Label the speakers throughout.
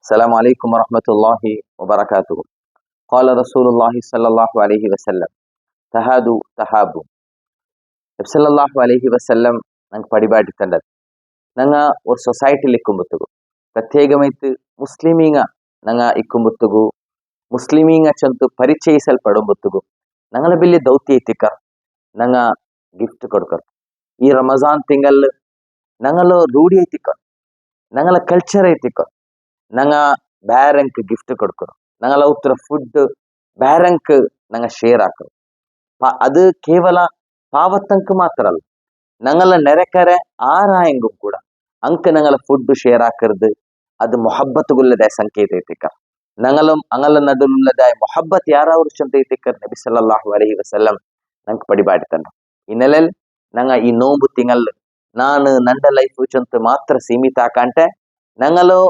Speaker 1: السلام عليكم ورحمة الله وبركاته. قال رسول الله صلى الله عليه وسلم تهادوا تحابوا. നബിസല്ലല്ലാഹു അലൈഹി വസല്ലം ನಂಗೆ ಪಡಿಬಾಟಿ ತಂದದ್ದು ನಂಗ ഒരു ಸೊಸೈಟಿಲಿ ಇಕ್ಕುಂಬುತ್ತುಗು ಪ್ರತ್ಯೇಕಮೈತು ಮುಸ್ಲಿಮೀಂಗ ನಂಗ ಇಕ್ಕುಂಬುತ್ತುಗು ಮುಸ್ಲಿಮೀಂಗ ಚಂತು ಪರಿಚಯಿಸಲ್ಪಡುಂಬುತ್ತುಗು ನಂಗಳ ಬಿಲ್ಲಿ ದೌತ್ಯ ಐತಿಕರ್ ನಂಗ ಗಿಫ್ಟ್ ಕೊಡ್ಕರ್. ಈ ರಮಜಾನ್ ತಿಂಗಳು ನಂಗಲು ರೂಢಿ ಐತಿಕರ್, ನಂಗಲ ಕಲ್ಚರ್ ಐತಿಕರ್. ನಂಗ ಬ್ಯಾರಂಕ್ ಗಿಫ್ಟ್ ಕೊಡ್ಕರು, ನಂಗಲ ಉತ್ತರ ಫುಡ್ ಬ್ಯಾರಂಕ್ ನಂಗ ಶೇರ್ ಹಾಕರು. ಅದು ಕೇವಲ ಪಾವತ್ತಂಕ್ ಮಾತ್ರ ಅಲ್ಲ, ನಂಗಲ ನೆರೆಕರೆ ಆರಾಯಂಗೂ ಕೂಡ ಅಂಕ ನಂಗಲ ಫುಡ್ ಶೇರ್ ಹಾಕರ್ದು ಅದು ಮೊಹಬ್ಬತ್ತುಗುಲ್ಲದ ಸಂಕೇತ ಐತಿಕರ್. ನಂಗಲಂ ಅಂಗಲ ನಡುಲುಲ್ಲದ ಮೊಹಬ್ಬತ್ ಯಾರವ್ರು ಚಂತ ಐತಿಕರ್ ನಬಿ ಸಲ್ಲಲ್ಲಾಹು ಅಲೈಹಿ ವಸಲ್ಲಂ ನಂಗೆ ಪಡಿಬಾಡಿ ತಂಡ. ಈ ನೆಲೆಯಲ್ಲಿ ನಂಗ ಈ ನೋಂಬು ತಿಂಗಳು ನಾನು ನಂಡ ಲೈಫ್ ಚಂತ ಮಾತ್ರ ಸೀಮಿತ ಆಕಂಟೆ ನಂಗಲು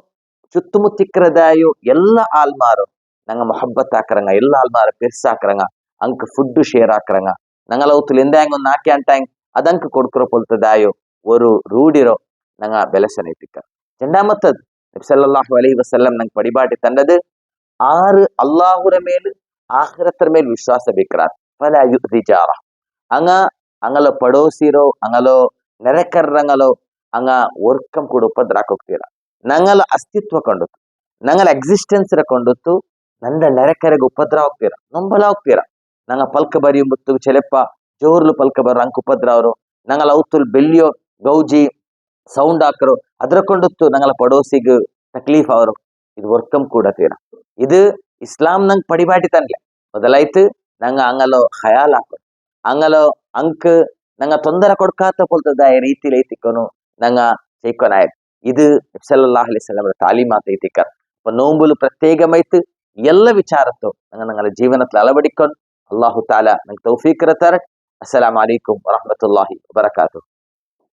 Speaker 1: ചുറ്റുമുത്തിക്കറതായോ എല്ലാ ആൽമാരും ഞങ്ങൾ മൊഹബത്ത് ആക്കറങ്ങ, എല്ലാ ആൽമാരും പെരുസാക്കറങ്ങ, ಅಂಕ ಫುಡ್ ಶೇರ್ ಹಾಕರಂಗ, ನಂಗಲ ಹೊತ್ತಲು ಎಂದಾಂಗ ಒಂದು ನಾಕೆ ಅಂಟಾಂಗ್ ಅದಂಕ ಕೊಡ್ಕರೋ ಪೊಲ್ತದಾಯೋ ಒಂದು ರೂಢಿರೋ ನಂಗ ಬೆಲೆಸನೈತಿಕ್ಕ. രണ്ടാമത്തത് നബി സല്ലല്ലാഹു അലൈഹി വസല്ലം ನಂಗೆ ಪಡಿಬಾಟಿ ತಂದದು ಆರು ಅಲ್ಲಾಹುರ ಮೇಲು ಆಖಿರತರ ಮೇಲು ವಿಶ್ವಾಸ ಬೇಕ್ರಾರ್ ಫಲ ಯುರಿಜಾರ ಅಂಗ ಅಂಗಲ ಪಡೋಸಿರೋ ಅಂಗಲೋ ನೆರೆಕರ್ರಂಗಲೋ ಅಂಗ ವರ್ಕಂ ಕೂಡ ಉಪದ್ರಾಕ್ ಹೋಗ್ತೀರ. ನಂಗಲ ಅಸ್ತಿತ್ವ ಕೊಂಡುತ್ತು, ನಂಗಲ ಎಕ್ಸಿಸ್ಟೆನ್ಸ್ ಕೊಂಡುತ್ತು ನಂದ ನೆರೆಕರೆಗೆ ಉಪದ್ರ ಹೋಗ್ತೀರ, ನೊಂಬಲ ಹೋಗ್ತೀರ. ನಂಗ ಪಲ್ಕ ಬರಿಯುಂಬುತ್ತು ಚೆಲೆಪ್ಪ ಜೋರ್ಲು ಪಲ್ಕ ಬರ್ರ ಅಂಕ ಉಪದ್ರ ಅವರು ನಂಗಲ ಔತುಲ್ ಬೆಲ್ಲಿಯೋ ಗೌಜಿ ಸೌಂಡ್ ಹಾಕರು ಅದ್ರ ಕೊಂಡುತ್ತು ನಂಗಲ ಪಡೋಸಿಗ್ ತಕ್ಲೀಫ್ ಅವರು. ಇದು ವರ್ಕಂ ಕೂಡ ತೀರ. ಇದು ಇಸ್ಲಾಂ ನಂಗೆ ಪಡಿಬಾಟಿ ತನ್ಲೆ ಮೊದಲಾಯ್ತು. ನಂಗ ಅಂಗಲೋ ಖಯಾಲ್ ಹಾಕೋರು ಅಂಗಲೋ ಅಂಕ್ ನಂಗ ತೊಂದರೆ ಕೊಡ್ಕಾತ ಪೊಲ್ತದ ರೀತಿಲಿ ಐತಿಕೊನು ನಂಗ ಚೈಕೊನಾಯ್ತು. ഇത് നബി സല്ലല്ലാഹു അലൈഹി വസല്ലം താലീമാത്ത് ಐತಿಕರ್. നോമ്പുಲು പ്രത്യേകമായിട്ട് എല്ലാ വിചാരത്തും ഞങ്ങളുടെ ജീവിതത്തിൽ അളവടിക്കൊണ്ട് അല്ലാഹു തആല ഞങ്ങൾക്ക് തൗഫീഖ് തരട്ടെ. അസ്സലാമു അലൈക്കും വറഹ്മത്തുള്ളാഹി വബറകാതുഹു.